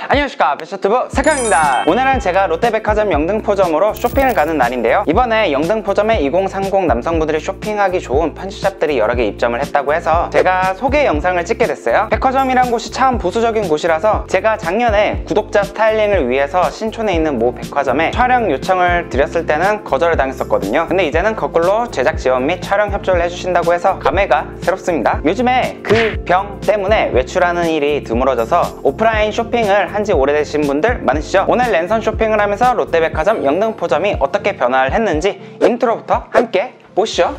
안녕하십니까, 패션튜브 석형입니다. 오늘은 제가 롯데백화점 영등포점으로 쇼핑을 가는 날인데요. 이번에 영등포점에 2030 남성분들이 쇼핑하기 좋은 편집샵들이 여러 개 입점을 했다고 해서 제가 소개 영상을 찍게 됐어요. 백화점이란 곳이 참 보수적인 곳이라서 제가 작년에 구독자 스타일링을 위해서 신촌에 있는 모 백화점에 촬영 요청을 드렸을 때는 거절을 당했었거든요. 근데 이제는 거꾸로 제작 지원 및 촬영 협조를 해주신다고 해서 감회가 새롭습니다. 요즘에 그 병 때문에 외출하는 일이 드물어져서 오프라인 쇼핑을 한지 오래되신 분들 많으시죠? 오늘 랜선 쇼핑을 하면서 롯데백화점 영등포점이 어떻게 변화를 했는지 인트로부터 함께 보시죠.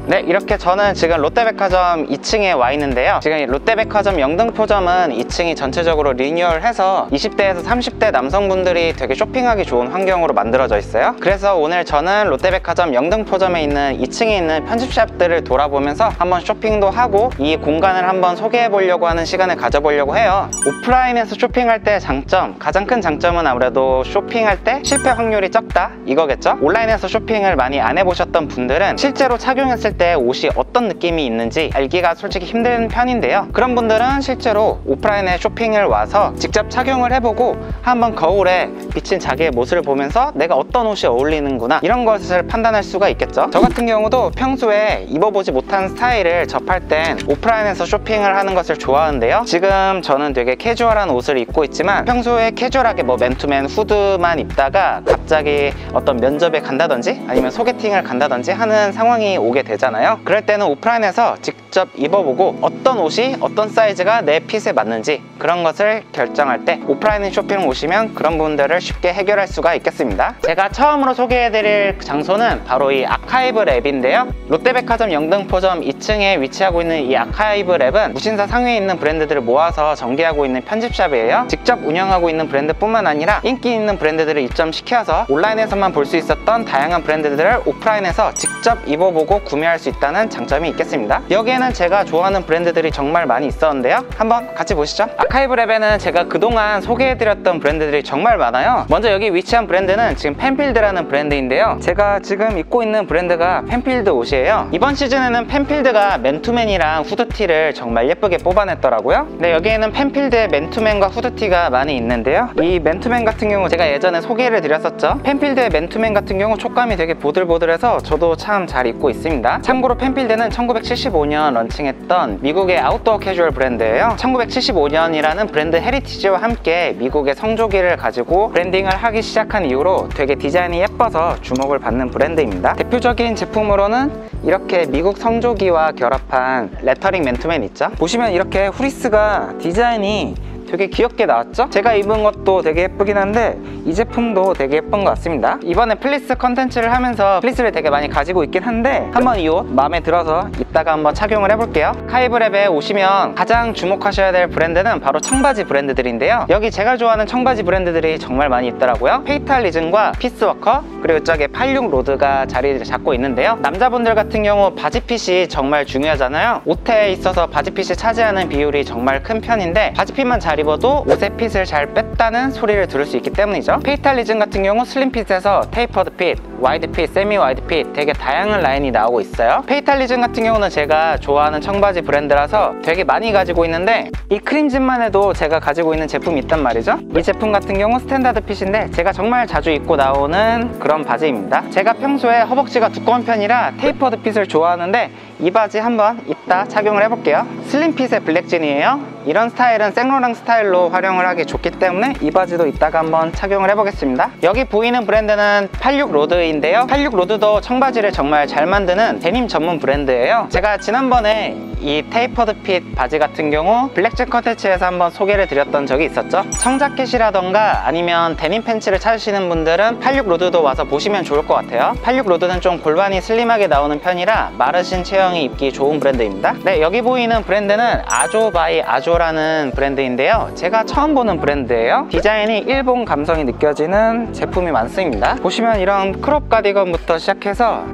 네, 이렇게 저는 지금 롯데백화점 2층에 와 있는데요. 지금 롯데백화점 영등포점은 2층이 전체적으로 리뉴얼해서 20대에서 30대 남성분들이 되게 쇼핑하기 좋은 환경으로 만들어져 있어요. 그래서 오늘 저는 롯데백화점 영등포점에 있는 2층에 있는 편집샵들을 돌아보면서 한번 쇼핑도 하고 이 공간을 한번 소개해 보려고 하는 시간을 가져보려고 해요. 오프라인에서 쇼핑할 때 장점, 가장 큰 장점은 아무래도 쇼핑할 때 실패 확률이 적다 이거겠죠? 온라인에서 쇼핑을 많이 안 해보셨던 분들은 실제로 착용했을 때 옷이 어떤 느낌이 있는지 알기가 솔직히 힘든 편인데요. 그런 분들은 실제로 오프라인에 쇼핑을 와서 직접 착용을 해보고 한번 거울에 비친 자기의 모습을 보면서 내가 어떤 옷이 어울리는구나 이런 것을 판단할 수가 있겠죠. 저 같은 경우도 평소에 입어보지 못한 스타일을 접할 땐 오프라인에서 쇼핑을 하는 것을 좋아하는데요. 지금 저는 되게 캐주얼한 옷을 입고 있지만 평소에 캐주얼하게 뭐 맨투맨 후드만 입다가 갑자기 어떤 면접에 간다든지 아니면 소개팅을 간다든지 하는 상황이 오게 되잖아요. 그럴 때는 오프라인에서 직접 입어보고 어떤 옷이 어떤 사이즈가 내 핏에 맞는지 그런 것을 결정할 때 오프라인 쇼핑을 오시면 그런 분들을 쉽게 해결할 수가 있겠습니다. 제가 처음으로 소개해드릴 장소는 바로 이 아카이브 랩인데요. 롯데백화점 영등포점 2층에 위치하고 있는 이 아카이브 랩은 무신사 상위에 있는 브랜드들을 모아서 전개하고 있는 편집샵이에요. 직접 운영하고 있는 브랜드뿐만 아니라 인기 있는 브랜드들을 입점시켜서 온라인에서만 볼 수 있었던 다양한 브랜드들을 오프라인에서 직접 입어보고 구매할 수 있다는 장점이 있겠습니다. 여기에는 제가 좋아하는 브랜드들이 정말 많이 있었는데요. 한번 같이 보시죠. 아카이브 랩에는 제가 그동안 소개해드렸던 브랜드들이 정말 많아요. 먼저 여기 위치한 브랜드는 지금 펜필드라는 브랜드인데요. 제가 지금 입고 있는 브랜드가 펜필드 옷이에요. 이번 시즌에는 펜필드가 맨투맨이랑 후드티를 정말 예쁘게 뽑아냈더라고요. 네, 여기에는 펜필드의 맨투맨과 후드티가 많이 있는데요. 이 맨투맨 같은 경우 제가 예전에 소개를 드렸었죠. 펜필드의 맨투맨 같은 경우 촉감이 되게 보들보들해서 저도 참 잘 입고 있습니다. 참고로 펜필드는 1975년 런칭했던 미국의 아웃도어 캐주얼 브랜드예요. 1975년이라는 브랜드 헤리티지와 함께 미국의 성조기를 가지고 브랜딩을 하기 시작한 이후로 되게 디자인이 예뻐서 주목을 받는 브랜드입니다. 대표적인 제품으로는 이렇게 미국 성조기와 결합한 레터링 맨투맨 있죠? 보시면 이렇게 후리스가 디자인이 되게 귀엽게 나왔죠? 제가 입은 것도 되게 예쁘긴 한데 이 제품도 되게 예쁜 것 같습니다. 이번에 플리스 컨텐츠를 하면서 플리스를 되게 많이 가지고 있긴 한데 한번 이 옷 마음에 들어서 이따가 한번 착용을 해볼게요. 아카이브랩에 오시면 가장 주목하셔야 될 브랜드는 바로 청바지 브랜드들인데요. 여기 제가 좋아하는 청바지 브랜드들이 정말 많이 있더라고요. 페이탈리즘과 피스워커 그리고 이쪽에 86로드가 자리를 잡고 있는데요. 남자분들 같은 경우 바지핏이 정말 중요하잖아요. 옷에 있어서 바지핏이 차지하는 비율이 정말 큰 편인데 바지핏만 잘 입어도 옷의 핏을 잘 뺐다는 소리를 들을 수 있기 때문이죠. 페이탈리즘 같은 경우 슬림핏에서 테이퍼드 핏, 와이드 핏, 세미 와이드 핏 되게 다양한 라인이 나오고 있어요. 페이탈리즘 같은 경우는 제가 좋아하는 청바지 브랜드라서 되게 많이 가지고 있는데 이 크림진만 해도 제가 가지고 있는 제품이 있단 말이죠. 이 제품 같은 경우 스탠다드 핏인데 제가 정말 자주 입고 나오는 그런 바지입니다. 제가 평소에 허벅지가 두꺼운 편이라 테이퍼드 핏을 좋아하는데 이 바지 한번 이따 착용을 해볼게요. 슬림핏의 블랙진이에요. 이런 스타일은 생로랑 스타일로 활용을 하기 좋기 때문에 이 바지도 이따가 한번 착용을 해보겠습니다. 여기 보이는 브랜드는 86로드인데요. 86로드도 청바지를 정말 잘 만드는 데님 전문 브랜드예요. 제가 지난번에 이 테이퍼드 핏 바지 같은 경우 블랙잭 컨텐츠에서 한번 소개를 드렸던 적이 있었죠. 청자켓이라던가 아니면 데님 팬츠를 찾으시는 분들은 86 로드도 와서 보시면 좋을 것 같아요. 86 로드는 좀 골반이 슬림하게 나오는 편이라 마르신 체형이 입기 좋은 브랜드입니다. 네, 여기 보이는 브랜드는 아조 바이 아조라는 브랜드인데요. 제가 처음 보는 브랜드예요. 디자인이 일본 감성이 느껴지는 제품이 많습니다. 보시면 이런 크롭 가디건부터 시작해서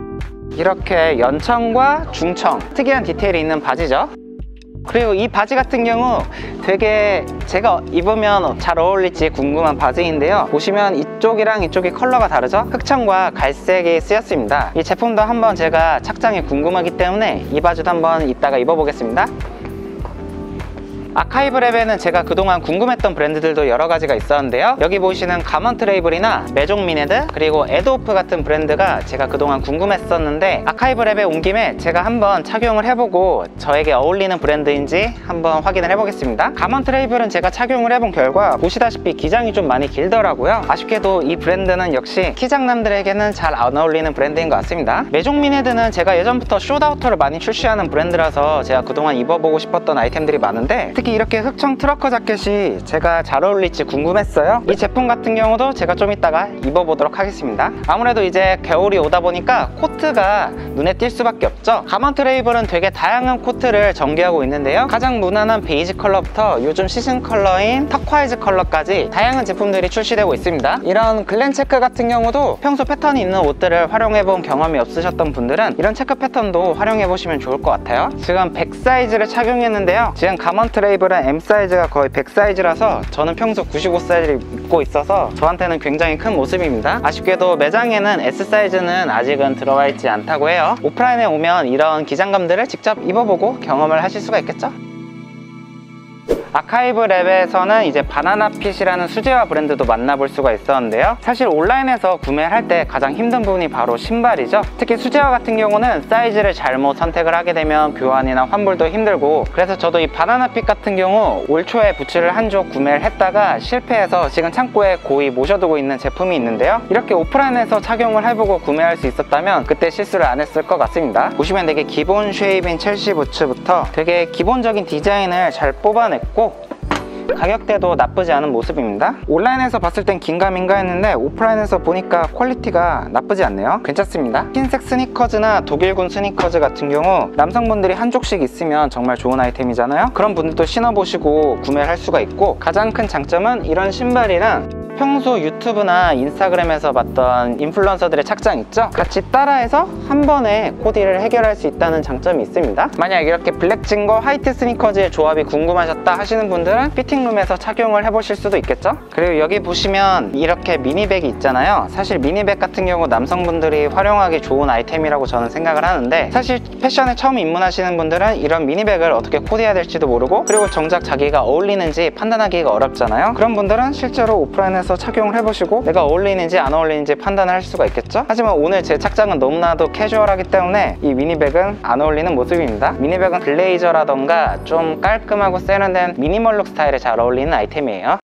이렇게 연청과 중청 특이한 디테일이 있는 바지죠. 그리고 이 바지 같은 경우 되게 제가 입으면 잘 어울릴지 궁금한 바지인데요. 보시면 이쪽이랑 이쪽이 컬러가 다르죠? 흑청과 갈색이 쓰였습니다. 이 제품도 한번 제가 착장이 궁금하기 때문에 이 바지도 한번 이따가 입어보겠습니다. 아카이브랩에는 제가 그동안 궁금했던 브랜드들도 여러 가지가 있었는데요. 여기 보시는 가먼트레이블이나 메종미네드 그리고 에드오프 같은 브랜드가 제가 그동안 궁금했었는데 아카이브랩에 온 김에 제가 한번 착용을 해보고 저에게 어울리는 브랜드인지 한번 확인을 해보겠습니다. 가먼트레이블은 제가 착용을 해본 결과 보시다시피 기장이 좀 많이 길더라고요. 아쉽게도 이 브랜드는 역시 키장남들에게는 잘 안 어울리는 브랜드인 것 같습니다. 메종미네드는 제가 예전부터 숏아우터를 많이 출시하는 브랜드라서 제가 그동안 입어보고 싶었던 아이템들이 많은데 특히 이렇게 흑청 트러커 자켓이 제가 잘 어울릴지 궁금했어요. 이 제품 같은 경우도 제가 좀 이따가 입어보도록 하겠습니다. 아무래도 이제 겨울이 오다 보니까 코트가 눈에 띌 수밖에 없죠. 가먼트레이블은 되게 다양한 코트를 전개하고 있는데요. 가장 무난한 베이지 컬러부터 요즘 시즌 컬러인 터콰이즈 컬러까지 다양한 제품들이 출시되고 있습니다. 이런 글렌 체크 같은 경우도 평소 패턴이 있는 옷들을 활용해본 경험이 없으셨던 분들은 이런 체크 패턴도 활용해보시면 좋을 것 같아요. 지금 100 사이즈를 착용했는데요. 지금 가먼트레이블은 M 사이즈가 거의 100 사이즈라서 저는 평소 95 사이즈를 입고 있어서 저한테는 굉장히 큰 모습입니다. 아쉽게도 매장에는 S 사이즈는 아직은 들어와 있지 않다고 해요. 오프라인에 오면 이런 기장감들을 직접 입어보고 경험을 하실 수가 있겠죠? 아카이브랩에서는 이제 바나나핏이라는 수제화 브랜드도 만나볼 수가 있었는데요. 사실 온라인에서 구매를 할 때 가장 힘든 부분이 바로 신발이죠. 특히 수제화 같은 경우는 사이즈를 잘못 선택을 하게 되면 교환이나 환불도 힘들고, 그래서 저도 이 바나나핏 같은 경우 올 초에 부츠를 한 쪽 구매를 했다가 실패해서 지금 창고에 고이 모셔두고 있는 제품이 있는데요. 이렇게 오프라인에서 착용을 해보고 구매할 수 있었다면 그때 실수를 안 했을 것 같습니다. 보시면 되게 기본 쉐입인 첼시 부츠부터 되게 기본적인 디자인을 잘 뽑아냈고 가격대도 나쁘지 않은 모습입니다. 온라인에서 봤을 땐 긴가민가 했는데 오프라인에서 보니까 퀄리티가 나쁘지 않네요. 괜찮습니다. 흰색 스니커즈나 독일군 스니커즈 같은 경우 남성분들이 한 족씩 있으면 정말 좋은 아이템이잖아요. 그런 분들도 신어보시고 구매를 할 수가 있고, 가장 큰 장점은 이런 신발이랑 평소 유튜브나 인스타그램에서 봤던 인플루언서들의 착장 있죠? 같이 따라해서 한 번에 코디를 해결할 수 있다는 장점이 있습니다. 만약 이렇게 블랙진과 화이트 스니커즈의 조합이 궁금하셨다 하시는 분들은 피팅룸에서 착용을 해보실 수도 있겠죠? 그리고 여기 보시면 이렇게 미니백이 있잖아요. 사실 미니백 같은 경우 남성분들이 활용하기 좋은 아이템이라고 저는 생각을 하는데, 사실 패션에 처음 입문하시는 분들은 이런 미니백을 어떻게 코디해야 될지도 모르고, 그리고 정작 자기가 어울리는지 판단하기가 어렵잖아요. 그런 분들은 실제로 오프라인에서 착용을 해보시고 내가 어울리는지 안 어울리는지 판단을 할 수가 있겠죠? 하지만 오늘 제 착장은 너무나도 캐주얼하기 때문에 이 미니백은 안 어울리는 모습입니다. 미니백은 블레이저라던가 좀 깔끔하고 세련된 미니멀룩 스타일에 잘 어울리는 아이템이에요.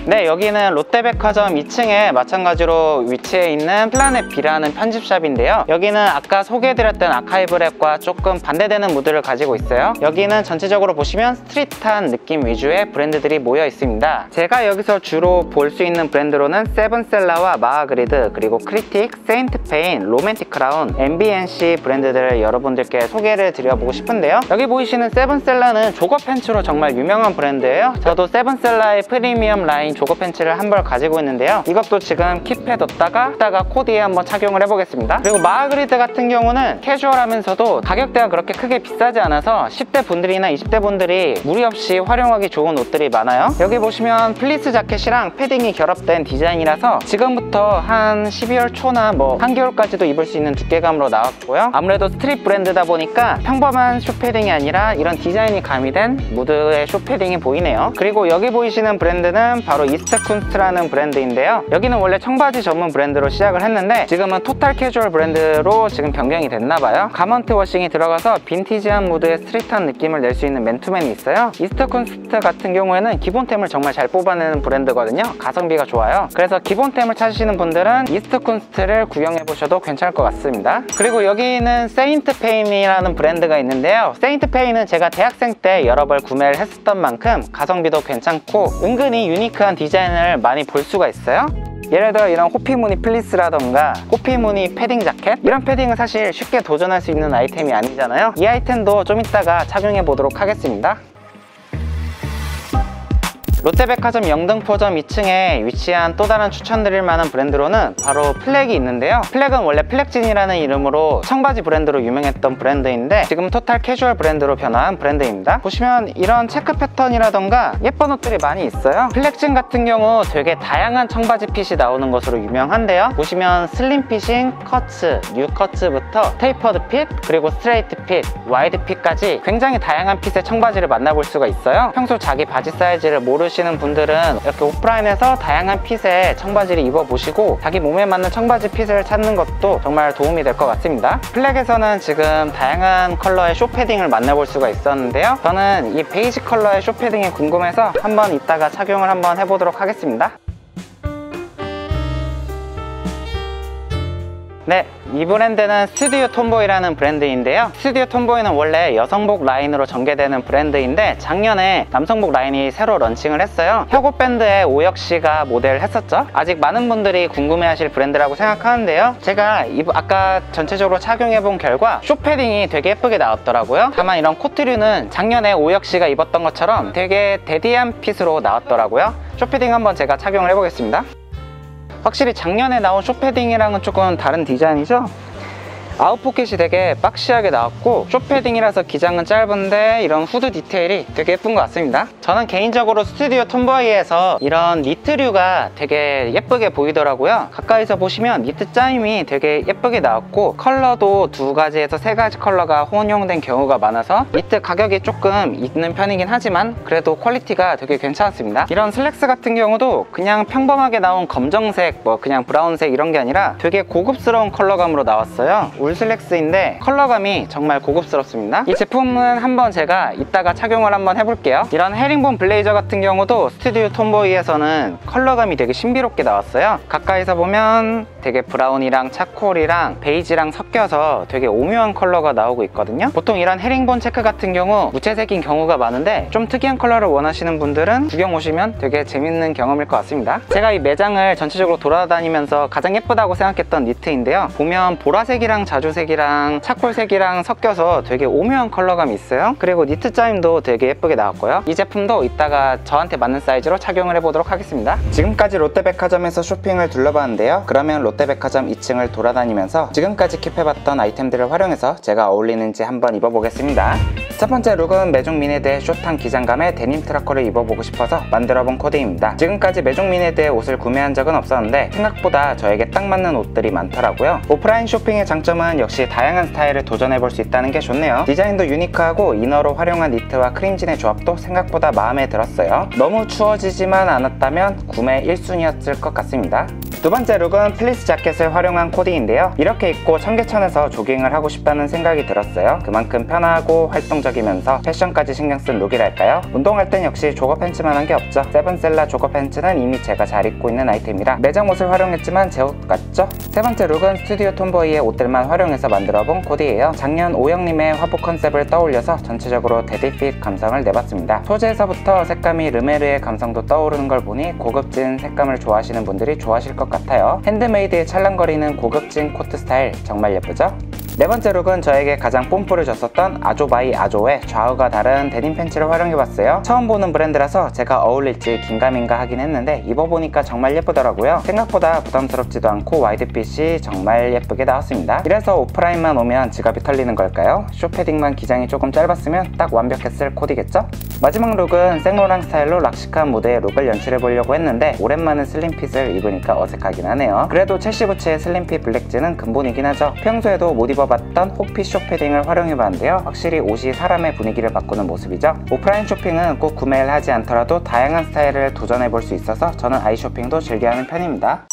네, 여기는 롯데백화점 2층에 마찬가지로 위치해 있는 플라넷 B라는 편집샵인데요. 여기는 아까 소개해드렸던 아카이브랩과 조금 반대되는 무드를 가지고 있어요. 여기는 전체적으로 보시면 스트릿한 느낌 위주의 브랜드들이 모여 있습니다. 제가 여기서 주로 볼 수 있는 브랜드로는 세븐셀라와 마하그리드, 그리고 크리틱, 세인트페인, 로맨틱 크라운, MBNC 브랜드들을 여러분들께 소개를 드려보고 싶은데요. 여기 보이시는 세븐셀라는 조거 팬츠로 정말 유명한 브랜드예요. 저도 세븐셀라의 프리미엄 라인 조거 팬츠를 한 벌 가지고 있는데요. 이것도 지금 킵해뒀다가 이따가 코디에 한번 착용을 해보겠습니다. 그리고 마하그리드 같은 경우는 캐주얼하면서도 가격대가 그렇게 크게 비싸지 않아서 10대 분들이나 20대 분들이 무리 없이 활용하기 좋은 옷들이 많아요. 여기 보시면 플리스 자켓이랑 패딩이 결합된 디자인이라서 지금부터 한 12월 초나 뭐 한겨울까지도 입을 수 있는 두께감으로 나왔고요. 아무래도 스트릿 브랜드다 보니까 평범한 숏패딩이 아니라 이런 디자인이 가미된 무드의 숏패딩이 보이네요. 그리고 여기 보이시는 브랜드는 바로 바로 이스트쿤스트라는 브랜드인데요. 여기는 원래 청바지 전문 브랜드로 시작을 했는데 지금은 토탈 캐주얼 브랜드로 지금 변경이 됐나봐요. 가먼트 워싱이 들어가서 빈티지한 무드의 스트릿한 느낌을 낼 수 있는 맨투맨이 있어요. 이스트쿤스트 같은 경우에는 기본템을 정말 잘 뽑아내는 브랜드거든요. 가성비가 좋아요. 그래서 기본템을 찾으시는 분들은 이스트쿤스트를 구경해보셔도 괜찮을 것 같습니다. 그리고 여기는 세인트페인이라는 브랜드가 있는데요. 세인트페인은 제가 대학생 때 여러 벌 구매를 했었던 만큼 가성비도 괜찮고 은근히 유니크한 디자인을 많이 볼 수가 있어요. 예를 들어 이런 호피무늬 플리스라던가 호피무늬 패딩 자켓, 이런 패딩은 사실 쉽게 도전할 수 있는 아이템이 아니잖아요. 이 아이템도 좀 이따가 착용해 보도록 하겠습니다. 롯데백화점 영등포점 2층에 위치한 또 다른 추천드릴 만한 브랜드로는 바로 플렉이 있는데요. 플렉은 원래 플렉진이라는 이름으로 청바지 브랜드로 유명했던 브랜드인데 지금 토탈 캐주얼 브랜드로 변한 브랜드입니다. 보시면 이런 체크 패턴이라던가 예쁜 옷들이 많이 있어요. 플렉진 같은 경우 되게 다양한 청바지 핏이 나오는 것으로 유명한데요. 보시면 슬림 핏인 커츠, 뉴 커츠부터 테이퍼드 핏, 그리고 스트레이트 핏, 와이드 핏까지 굉장히 다양한 핏의 청바지를 만나볼 수가 있어요. 평소 자기 바지 사이즈를 모르시는 분들은 이렇게 오프라인에서 다양한 핏의 청바지를 입어보시고 자기 몸에 맞는 청바지 핏을 찾는 것도 정말 도움이 될 것 같습니다. 플렉에서는 지금 다양한 컬러의 쇼 패딩을 만나볼 수가 있었는데요. 저는 이 베이지 컬러의 쇼 패딩이 궁금해서 한번 이따가 착용을 한번 해보도록 하겠습니다. 네, 이 브랜드는 스튜디오 톰보이라는 브랜드인데요. 스튜디오 톰보이는 원래 여성복 라인으로 전개되는 브랜드인데 작년에 남성복 라인이 새로 런칭을 했어요. 혁오밴드의 오혁씨가 모델을 했었죠. 아직 많은 분들이 궁금해하실 브랜드라고 생각하는데요. 제가 아까 전체적으로 착용해본 결과 쇼패딩이 되게 예쁘게 나왔더라고요. 다만 이런 코트류는 작년에 오혁씨가 입었던 것처럼 되게 데디한 핏으로 나왔더라고요. 쇼패딩 한번 제가 착용을 해보겠습니다. 확실히 작년에 나온 쇼패딩이랑은 조금 다른 디자인이죠? 아웃포켓이 되게 박시하게 나왔고 쇼패딩이라서 기장은 짧은데 이런 후드 디테일이 되게 예쁜 것 같습니다. 저는 개인적으로 스튜디오 톰보이에서 이런 니트류가 되게 예쁘게 보이더라고요. 가까이서 보시면 니트 짜임이 되게 예쁘게 나왔고 컬러도 2가지에서 3가지 컬러가 혼용된 경우가 많아서 니트 가격이 조금 있는 편이긴 하지만 그래도 퀄리티가 되게 괜찮았습니다. 이런 슬랙스 같은 경우도 그냥 평범하게 나온 검정색, 그냥 브라운색 이런 게 아니라 되게 고급스러운 컬러감으로 나왔어요. 울 슬랙스인데 컬러감이 정말 고급스럽습니다. 이 제품은 한번 제가 이따가 착용을 한번 해볼게요. 이런 헤링본 블레이저 같은 경우도 스튜디오 톰보이에서는 컬러감이 되게 신비롭게 나왔어요. 가까이서 보면 되게 브라운이랑 차콜이랑 베이지랑 섞여서 되게 오묘한 컬러가 나오고 있거든요. 보통 이런 헤링본 체크 같은 경우 무채색인 경우가 많은데 좀 특이한 컬러를 원하시는 분들은 구경 오시면 되게 재밌는 경험일 것 같습니다. 제가 이 매장을 전체적으로 돌아다니면서 가장 예쁘다고 생각했던 니트인데요. 보면 보라색이랑 자주색이랑 차콜색이랑 섞여서 되게 오묘한 컬러감이 있어요. 그리고 니트 짜임도 되게 예쁘게 나왔고요. 이 제품도 이따가 저한테 맞는 사이즈로 착용을 해보도록 하겠습니다. 지금까지 롯데백화점에서 쇼핑을 둘러봤는데요. 그러면 롯데백화점 2층을 돌아다니면서 지금까지 킵해봤던 아이템들을 활용해서 제가 어울리는지 한번 입어보겠습니다. 첫 번째 룩은 메종미네드의 숏한 기장감의 데님 트라커를 입어보고 싶어서 만들어본 코디입니다. 지금까지 메종미네드의 옷을 구매한 적은 없었는데 생각보다 저에게 딱 맞는 옷들이 많더라고요. 오프라인 쇼핑의 장점은 역시 다양한 스타일을 도전해볼 수 있다는 게 좋네요. 디자인도 유니크하고 이너로 활용한 니트와 크림진의 조합도 생각보다 마음에 들었어요. 너무 추워지지만 않았다면 구매 1순위였을 것 같습니다. 두 번째 룩은 플리스 자켓을 활용한 코디인데요. 이렇게 입고 청계천에서 조깅을 하고 싶다는 생각이 들었어요. 그만큼 편하고 활동적이면서 패션까지 신경 쓴 룩이랄까요? 운동할 땐 역시 조거 팬츠만한 게 없죠. 세븐셀라 조거 팬츠는 이미 제가 잘 입고 있는 아이템이라 매장 옷을 활용했지만 제 옷 같죠? 세 번째 룩은 스튜디오 톰보이의 옷들만 활용해서 만들어본 코디예요. 작년 오영님의 화보 컨셉을 떠올려서 전체적으로 데디핏 감성을 내봤습니다. 소재에서부터 색감이 르메르의 감성도 떠오르는 걸 보니 고급진 색감을 좋아하시는 분들이 좋아하실 것 같아요. 핸드메이드의 찰랑거리는 고급진 코트 스타일 정말 예쁘죠? 네 번째 룩은 저에게 가장 뽐뿌를 줬었던 아조 바이 아조의 좌우가 다른 데님 팬츠를 활용해봤어요. 처음 보는 브랜드라서 제가 어울릴지 긴가민가 하긴 했는데 입어보니까 정말 예쁘더라고요. 생각보다 부담스럽지도 않고 와이드핏이 정말 예쁘게 나왔습니다. 이래서 오프라인만 오면 지갑이 털리는 걸까요? 쇼패딩만 기장이 조금 짧았으면 딱 완벽했을 코디겠죠? 마지막 룩은 생로랑 스타일로 락시한 무대의 룩을 연출해보려고 했는데 오랜만에 슬림핏을 입으니까 어색하긴 하네요. 그래도 첼시 부츠의 슬림핏 블랙진은 근본이긴 하죠. 평소에도 못 입어 입어봤던 호피 쇼패딩을 활용해봤는데요. 확실히 옷이 사람의 분위기를 바꾸는 모습이죠. 오프라인 쇼핑은 꼭 구매를 하지 않더라도 다양한 스타일을 도전해볼 수 있어서 저는 아이쇼핑도 즐겨하는 편입니다.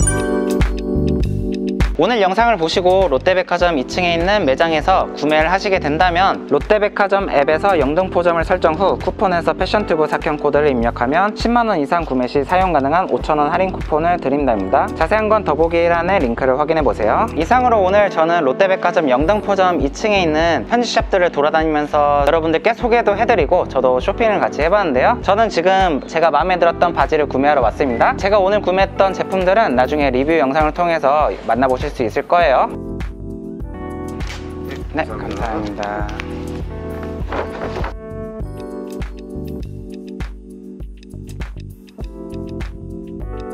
오늘 영상을 보시고 롯데백화점 2층에 있는 매장에서 구매를 하시게 된다면 롯데백화점 앱에서 영등포점을 설정 후 쿠폰에서 패션튜브 삭형 코드를 입력하면 10만원 이상 구매 시 사용 가능한 5,000원 할인 쿠폰을 드린답니다. 자세한 건 더보기란의 링크를 확인해보세요. 이상으로 오늘 저는 롯데백화점 영등포점 2층에 있는 편지샵들을 돌아다니면서 여러분들께 소개도 해드리고 저도 쇼핑을 같이 해봤는데요. 저는 지금 제가 마음에 들었던 바지를 구매하러 왔습니다. 제가 오늘 구매했던 제품들은 나중에 리뷰 영상을 통해서 만나보실 수 있을 거예요. 네, 감사합니다.